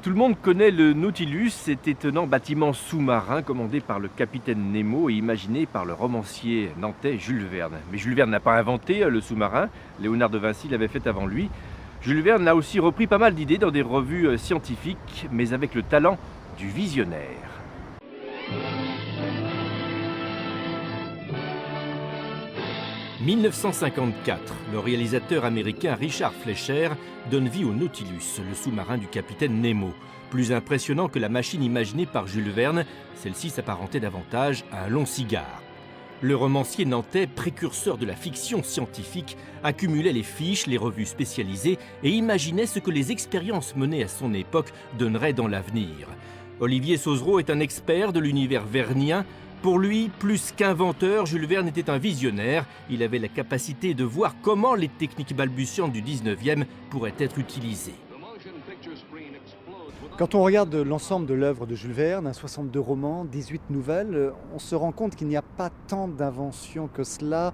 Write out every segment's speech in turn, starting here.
Tout le monde connaît le Nautilus, cet étonnant bâtiment sous-marin commandé par le capitaine Nemo et imaginé par le romancier nantais Jules Verne. Mais Jules Verne n'a pas inventé le sous-marin, Léonard de Vinci l'avait fait avant lui. Jules Verne a aussi repris pas mal d'idées dans des revues scientifiques, mais avec le talent du visionnaire. « 1954, le réalisateur américain Richard Fleischer donne vie au Nautilus, le sous-marin du capitaine Nemo. Plus impressionnant que la machine imaginée par Jules Verne, celle-ci s'apparentait davantage à un long cigare. Le romancier nantais, précurseur de la fiction scientifique, accumulait les fiches, les revues spécialisées et imaginait ce que les expériences menées à son époque donneraient dans l'avenir. Olivier Sauzereau est un expert de l'univers vernien. Pour lui, plus qu'inventeur, Jules Verne était un visionnaire. Il avait la capacité de voir comment les techniques balbutiantes du 19e pourraient être utilisées. Quand on regarde l'ensemble de l'œuvre de Jules Verne, 62 romans, 18 nouvelles, on se rend compte qu'il n'y a pas tant d'inventions que cela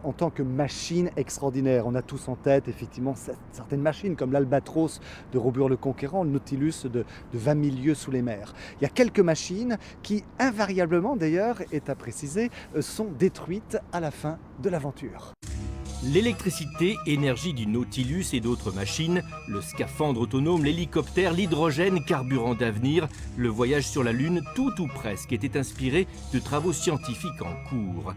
en tant que machine extraordinaire. On a tous en tête effectivement certaines machines comme l'Albatros de Robur le Conquérant, le Nautilus de 20 000 lieues sous les mers. Il y a quelques machines qui invariablement d'ailleurs, est à préciser, sont détruites à la fin de l'aventure. L'électricité, énergie du Nautilus et d'autres machines, le scaphandre autonome, l'hélicoptère, l'hydrogène, carburant d'avenir, le voyage sur la Lune, tout ou presque était inspiré de travaux scientifiques en cours.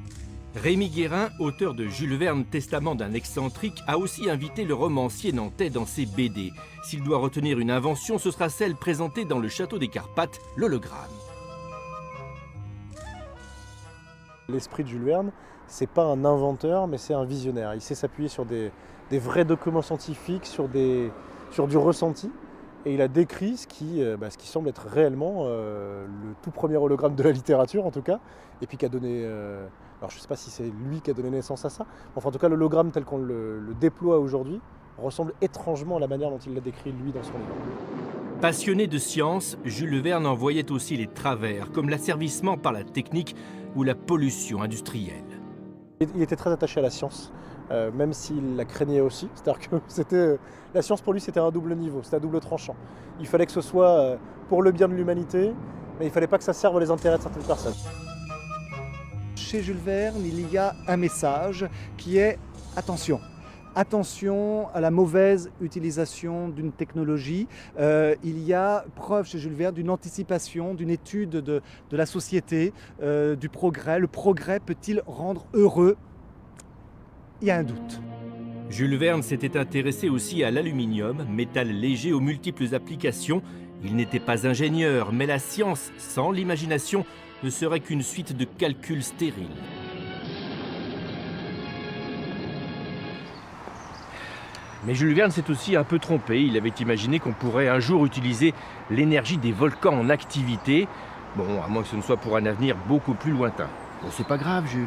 Rémi Guérin, auteur de Jules Verne, Testament d'un excentrique, a aussi invité le romancier nantais dans ses BD. S'il doit retenir une invention, ce sera celle présentée dans le château des Carpates, l'hologramme. L'esprit de Jules Verne, c'est pas un inventeur, mais c'est un visionnaire. Il sait s'appuyer sur des vrais documents scientifiques, sur du ressenti. Et il a décrit ce qui semble être réellement le tout premier hologramme de la littérature, en tout cas. Et puis qui a donné... alors je ne sais pas si c'est lui qui a donné naissance à ça. Enfin, en tout cas, l'hologramme tel qu'on le déploie aujourd'hui ressemble étrangement à la manière dont il l'a décrit lui dans son livre. Passionné de science, Jules Verne en voyait aussi les travers, comme l'asservissement par la technique ou la pollution industrielle. Il était très attaché à la science, même s'il la craignait aussi. C'est-à-dire que la science pour lui, c'était un double niveau, c'était un double tranchant. Il fallait que ce soit pour le bien de l'humanité, mais il ne fallait pas que ça serve les intérêts de certaines personnes. Chez Jules Verne, il y a un message qui est « attention ». Attention à la mauvaise utilisation d'une technologie. Il y a preuve chez Jules Verne d'une anticipation, d'une étude de la société, du progrès. Le progrès peut-il rendre heureux? Il y a un doute. Jules Verne s'était intéressé aussi à l'aluminium, métal léger aux multiples applications. Il n'était pas ingénieur, mais la science, sans l'imagination, ne serait qu'une suite de calculs stériles. Mais Jules Verne s'est aussi un peu trompé. Il avait imaginé qu'on pourrait un jour utiliser l'énergie des volcans en activité. Bon, à moins que ce ne soit pour un avenir beaucoup plus lointain. Bon, c'est pas grave, Jules.